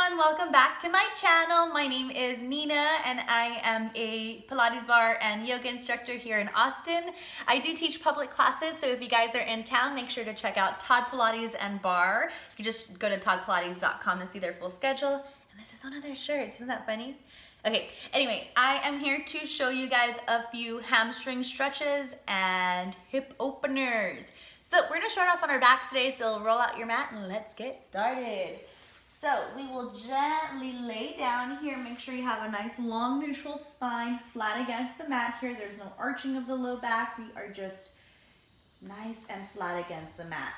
everyone, welcome back to my channel. My name is Nina and I am a Pilates bar and yoga instructor here in Austin. I do teach public classes, so if you guys are in town, make sure to check out Todd Pilates and Bar. You can just go to toddpilates.com to see their full schedule. And this is one of their shirts, isn't that funny? Okay, anyway, I am here to show you guys a few hamstring stretches and hip openers. So we're gonna start off on our backs today, so roll out your mat and let's get started. So we will gently lay down here. Make sure you have a nice long neutral spine flat against the mat here. There's no arching of the low back. We are just nice and flat against the mat.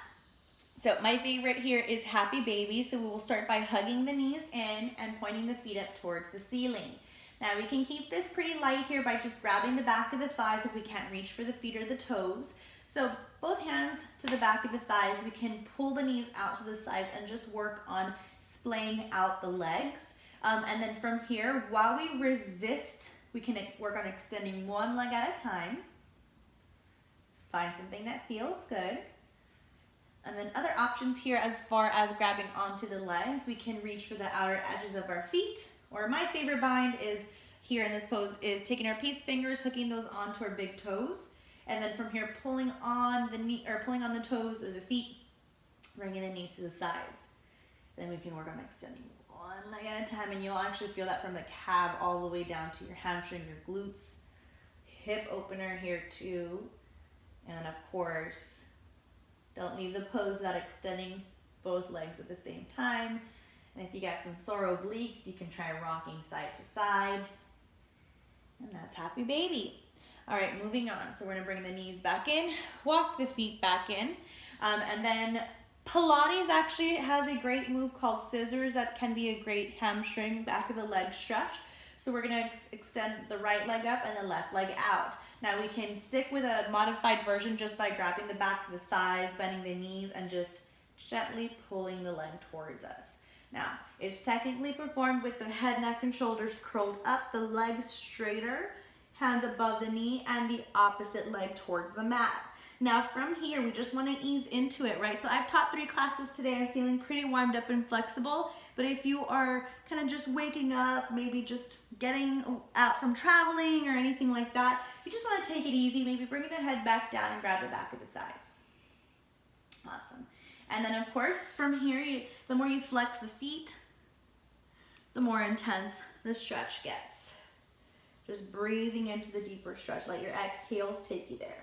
So my favorite here is Happy Baby. So we will start by hugging the knees in and pointing the feet up towards the ceiling. Now we can keep this pretty light here by just grabbing the back of the thighs if we can't reach for the feet or the toes. So both hands to the back of the thighs. We can pull the knees out to the sides and just work on splaying out the legs. And then from here, while we resist, we can work on extending one leg at a time. Just find something that feels good. And then other options here as far as grabbing onto the legs, we can reach for the outer edges of our feet. Or my favorite bind is here in this pose is taking our peace fingers, hooking those onto our big toes. And then from here, pulling on the knee or pulling on the toes or the feet, bringing the knees to the sides. Then we can work on extending one leg at a time, and you'll actually feel that from the calf all the way down to your hamstring, your glutes. Hip opener here too. And of course, don't leave the pose without extending both legs at the same time. And if you got some sore obliques, you can try rocking side to side. And that's Happy Baby. All right, moving on. So we're gonna bring the knees back in, walk the feet back in, and then Pilates actually has a great move called scissors that can be a great hamstring back of the leg stretch. So we're gonna extend the right leg up and the left leg out. Now we can stick with a modified version just by grabbing the back of the thighs, bending the knees, and just gently pulling the leg towards us. Now, it's technically performed with the head, neck, and shoulders curled up, the legs straighter, hands above the knee, and the opposite leg towards the mat. Now from here, we just want to ease into it, right? So I've taught 3 classes today. I'm feeling pretty warmed up and flexible, but if you are kind of just waking up, maybe just getting out from traveling or anything like that, you just want to take it easy, maybe bring the head back down and grab the back of the thighs. Awesome. And then of course, from here, the more you flex the feet, the more intense the stretch gets. Just breathing into the deeper stretch. Let your exhales take you there.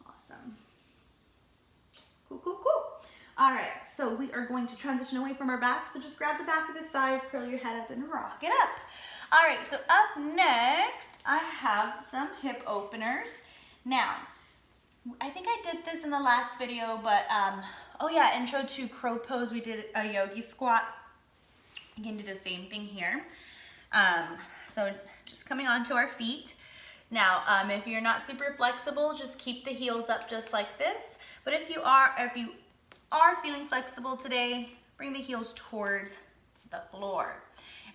Awesome. Cool, cool, cool. All right, so we are going to transition away from our back. So just grab the back of the thighs, curl your head up, and rock it up. All right, so up next, I have some hip openers. Now, I think I did this in the last video, but oh yeah, intro to crow pose. We did a yogi squat. You can do the same thing here. So just coming onto our feet. Now, if you're not super flexible, just keep the heels up just like this. But if you are feeling flexible today, bring the heels towards the floor.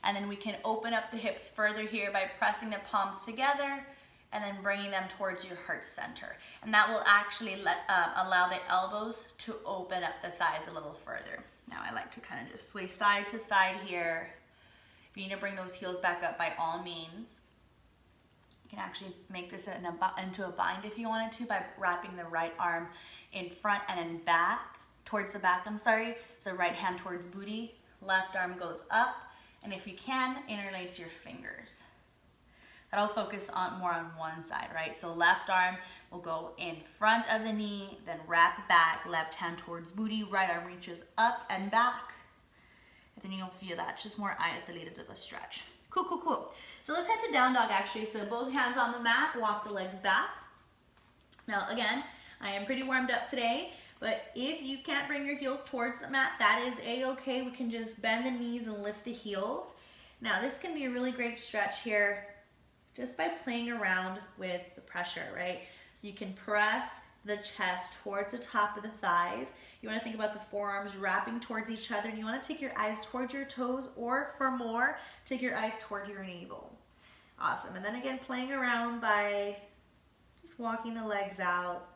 And then we can open up the hips further here by pressing the palms together and then bringing them towards your heart center. And that will actually allow the elbows to open up the thighs a little further. Now I like to kind of just sway side to side here. If you need to bring those heels back up, by all means. You can actually make this into a bind if you wanted to by wrapping the right arm in front and in back, towards the back, I'm sorry. So right hand towards booty, left arm goes up, and if you can, interlace your fingers. That'll focus more on one side, right? So left arm will go in front of the knee, then wrap back, left hand towards booty, right arm reaches up and back. And then you'll feel that, just more isolated of a stretch. Cool, cool, cool. So let's head to down dog actually. So both hands on the mat, walk the legs back. Now again, I am pretty warmed up today, but if you can't bring your heels towards the mat, that is a-okay. We can just bend the knees and lift the heels. Now this can be a really great stretch here just by playing around with the pressure, right? So you can press the chest towards the top of the thighs. You want to think about the forearms wrapping towards each other, and you want to take your eyes towards your toes, or for more, take your eyes toward your navel. Awesome. And then again, playing around by just walking the legs out,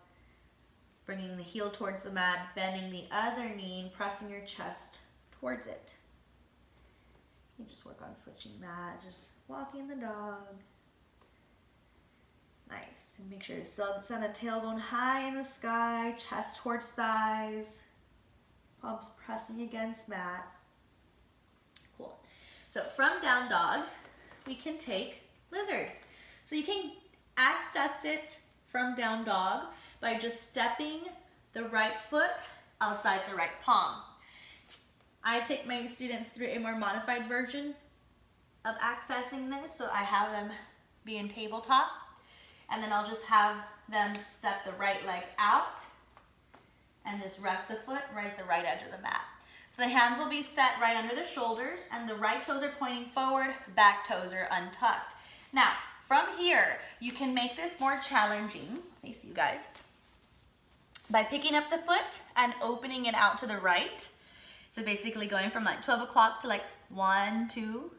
bringing the heel towards the mat, bending the other knee, and pressing your chest towards it. You just work on switching that, just walking the dog. Nice. And make sure to send the tailbone high in the sky, chest towards thighs, palms pressing against mat. Cool. So from down dog, we can take lizard. So you can access it from down dog by just stepping the right foot outside the right palm. I take my students through a more modified version of accessing this. So I have them be in tabletop, and then I'll just have them step the right leg out and just rest the foot right at the right edge of the mat. So the hands will be set right under the shoulders, and the right toes are pointing forward, back toes are untucked. Now, from here, you can make this more challenging, face you guys, by picking up the foot and opening it out to the right. So basically going from like 12 o'clock to like 1, 2.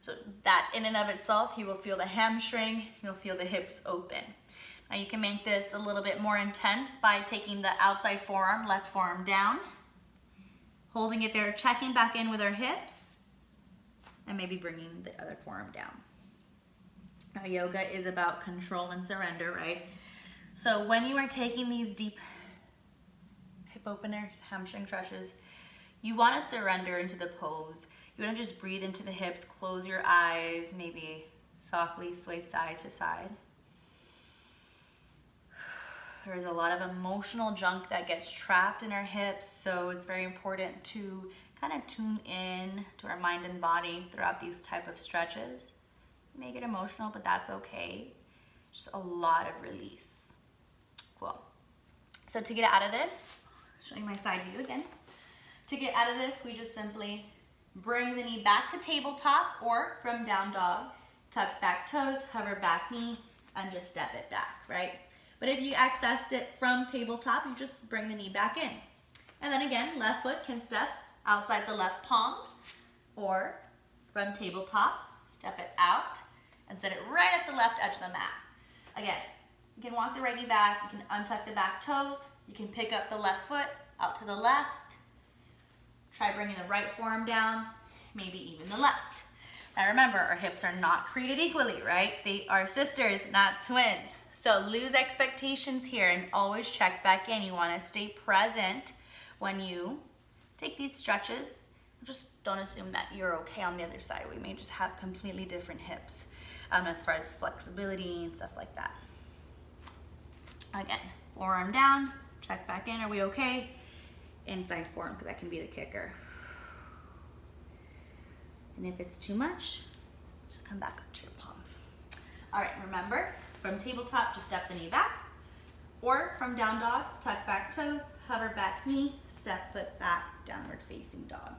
So that in and of itself, you will feel the hamstring, you'll feel the hips open. Now you can make this a little bit more intense by taking the outside forearm, left forearm down, holding it there, checking back in with our hips, and maybe bringing the other forearm down. Now yoga is about control and surrender, right? So when you are taking these deep hip openers, hamstring stretches, you want to surrender into the pose. You want to just breathe into the hips, close your eyes, maybe softly sway side to side. There's a lot of emotional junk that gets trapped in our hips, so it's very important to kind of tune in to our mind and body throughout these type of stretches. You may get emotional, but that's okay. Just a lot of release. Cool. So to get out of this, showing my side view again. To get out of this, we just simply bring the knee back to tabletop or from down dog, tuck back toes, hover back knee, and just step it back, right? But if you accessed it from tabletop, you just bring the knee back in. And then again, left foot can step outside the left palm, or from tabletop, step it out and set it right at the left edge of the mat. Again, you can walk the right knee back, you can untuck the back toes, you can pick up the left foot out to the left, try bringing the right forearm down, maybe even the left. Now remember, our hips are not created equally, right? They are sisters, not twins. So lose expectations here and always check back in. You want to stay present when you take these stretches. Just don't assume that you're okay on the other side. We may just have completely different hips as far as flexibility and stuff like that. Again, forearm down, check back in. Are we okay? Inside forearm, because that can be the kicker. And if it's too much, just come back up to your palms. All right, remember, from tabletop, just step the knee back, or from down dog, tuck back toes, hover back knee, step foot back, downward facing dog.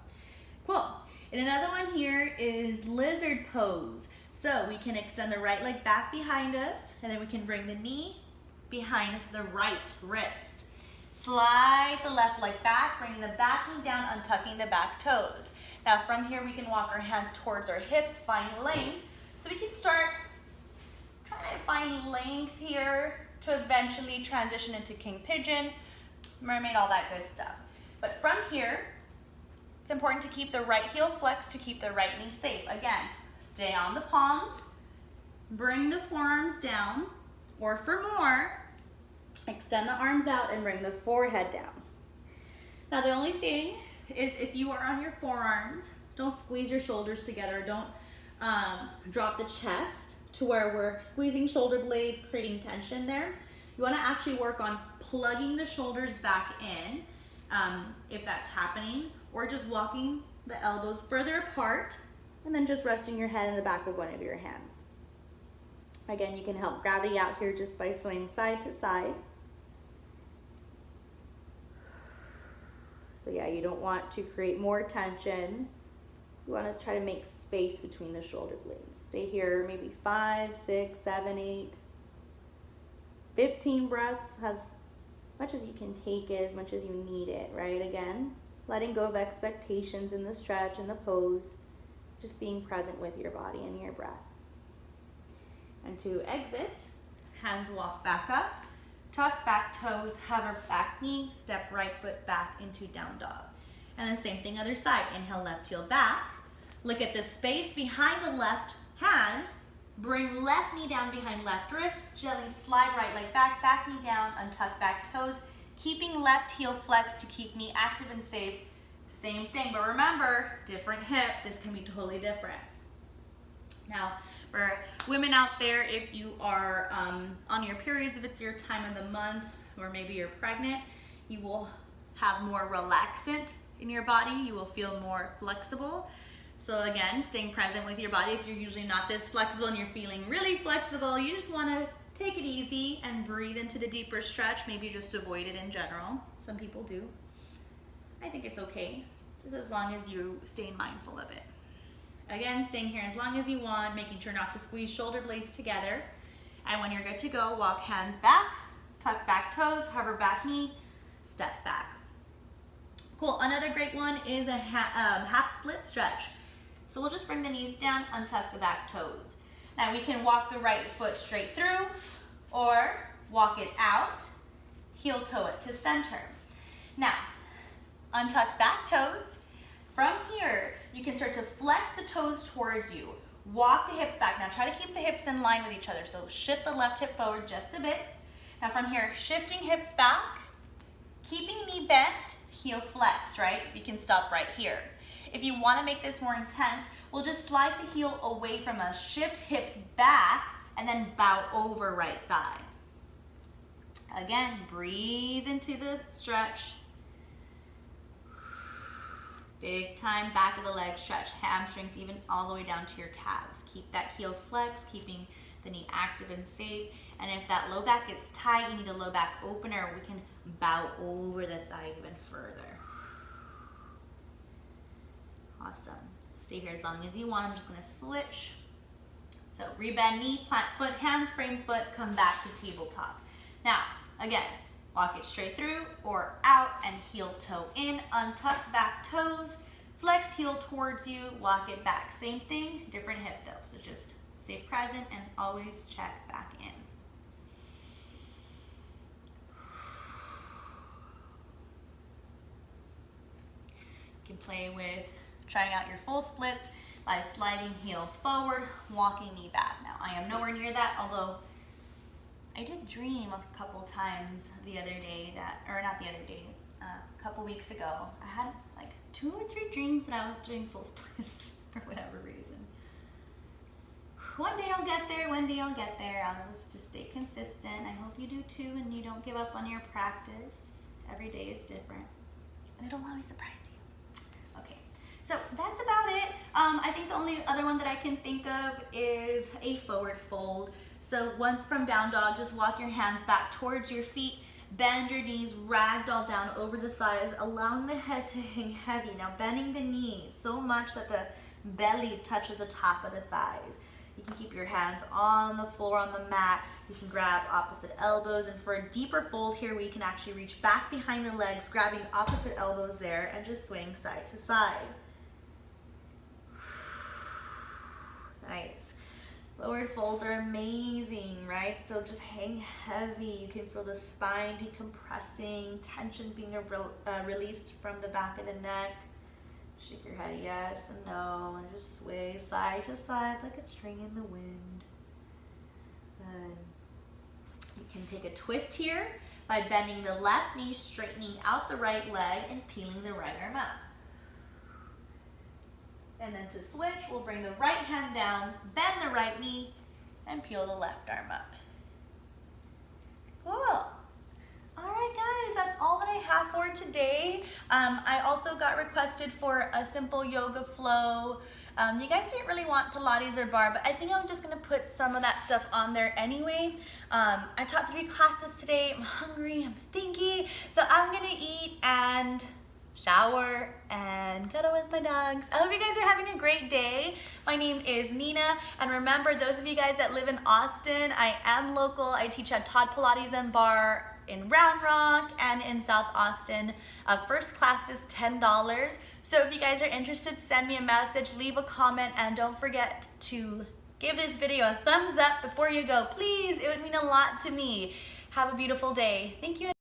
Cool. And another one here is lizard pose. So we can extend the right leg back behind us, and then we can bring the knee behind the right wrist. Slide the left leg back, bringing the back knee down, untucking the back toes. Now from here, we can walk our hands towards our hips, find length. So we can start trying to find length here to eventually transition into king pigeon, mermaid, all that good stuff. But from here, it's important to keep the right heel flexed to keep the right knee safe. Again, stay on the palms, bring the forearms down, or for more, extend the arms out and bring the forehead down. Now the only thing is if you are on your forearms, don't squeeze your shoulders together. Don't drop the chest to where we're squeezing shoulder blades, creating tension there. You want to actually work on plugging the shoulders back in if that's happening, or just walking the elbows further apart and then just resting your head in the back of one of your hands. Again, you can help gravity out here just by swaying side to side. So yeah, you don't want to create more tension. You want to try to make space between the shoulder blades. Stay here maybe 5, 6, 7, 8, 15 breaths, as much as you can take it, as much as you need it, right? Again, letting go of expectations in the stretch and the pose, just being present with your body and your breath. And to exit, hands walk back up, tuck back toes, hover back knee, step right foot back into down dog. And then same thing other side. Inhale, left heel back. Look at the space behind the left hand. Bring left knee down behind left wrist. Gently slide right leg back, back knee down, untuck back toes. Keeping left heel flexed to keep knee active and safe. Same thing, but remember, different hip. This can be totally different. Now, for women out there, if you are on your periods, if it's your time of the month, or maybe you're pregnant, you will have more relaxant in your body. You will feel more flexible. So again, staying present with your body. If you're usually not this flexible and you're feeling really flexible, you just want to take it easy and breathe into the deeper stretch. Maybe just avoid it in general. Some people do. I think it's okay, just as long as you stay mindful of it. Again, staying here as long as you want, making sure not to squeeze shoulder blades together. And when you're good to go, walk hands back, tuck back toes, hover back knee, step back. Cool, another great one is a half split stretch. So we'll just bring the knees down, untuck the back toes. Now we can walk the right foot straight through or walk it out, heel toe it to center. Now, untuck back toes. From here, you can start to flex the toes towards you. Walk the hips back. Now try to keep the hips in line with each other. So shift the left hip forward just a bit. Now from here, shifting hips back, keeping knee bent, heel flexed, right? You can stop right here. If you want to make this more intense, we'll just slide the heel away from us, shift hips back, and then bow over right thigh. Again, breathe into the stretch. Big time back of the leg stretch, hamstrings even all the way down to your calves. Keep that heel flexed, keeping the knee active and safe. And if that low back gets tight, you need a low back opener. We can bow over the thigh even further. Awesome. Stay here as long as you want. I'm just gonna switch. So rebend knee, plant foot, hands frame foot, come back to tabletop. Now, again, walk it straight through or out and heel toe in, untuck back toes, flex heel towards you, walk it back. Same thing, different hip though. So just stay present and always check back in. You can play with trying out your full splits by sliding heel forward, walking knee back. Now I am nowhere near that, although I did dream a couple times the other day a couple weeks ago. I had like 2 or 3 dreams that I was doing full splits for whatever reason. One day I'll get there, one day I'll get there. I'll just stay consistent. I hope you do too, and you don't give up on your practice. Every day is different, and it'll always surprise you. Okay, so that's about it. I think the only other one that I can think of is a forward fold. So once from down dog, just walk your hands back towards your feet, bend your knees, ragdoll down over the thighs, allowing the head to hang heavy. Now bending the knees so much that the belly touches the top of the thighs. You can keep your hands on the floor, on the mat. You can grab opposite elbows, and for a deeper fold here, we can actually reach back behind the legs, grabbing opposite elbows there, and just swing side to side. Nice. Forward folds are amazing, right? So just hang heavy. You can feel the spine decompressing, tension being released from the back of the neck. Shake your head yes and no, and just sway side to side like a string in the wind. Good. You can take a twist here by bending the left knee, straightening out the right leg, and peeling the right arm up. And then to switch, we'll bring the right hand down, bend the right knee, and peel the left arm up. Cool. All right, guys, that's all that I have for today. I also got requested for a simple yoga flow. You guys didn't really want Pilates or bar, but I think I'm just gonna put some of that stuff on there anyway. I taught 3 classes today. I'm hungry, I'm stinky, so I'm gonna eat and shower and cuddle with my dogs. I hope you guys are having a great day. My name is Nina, and remember, those of you guys that live in Austin, I am local. I teach at Todd Pilates and Bar in Round Rock and in South Austin. First class is $10. So if you guys are interested, send me a message, leave a comment, and don't forget to give this video a thumbs up before you go. Please, it would mean a lot to me. Have a beautiful day. Thank you.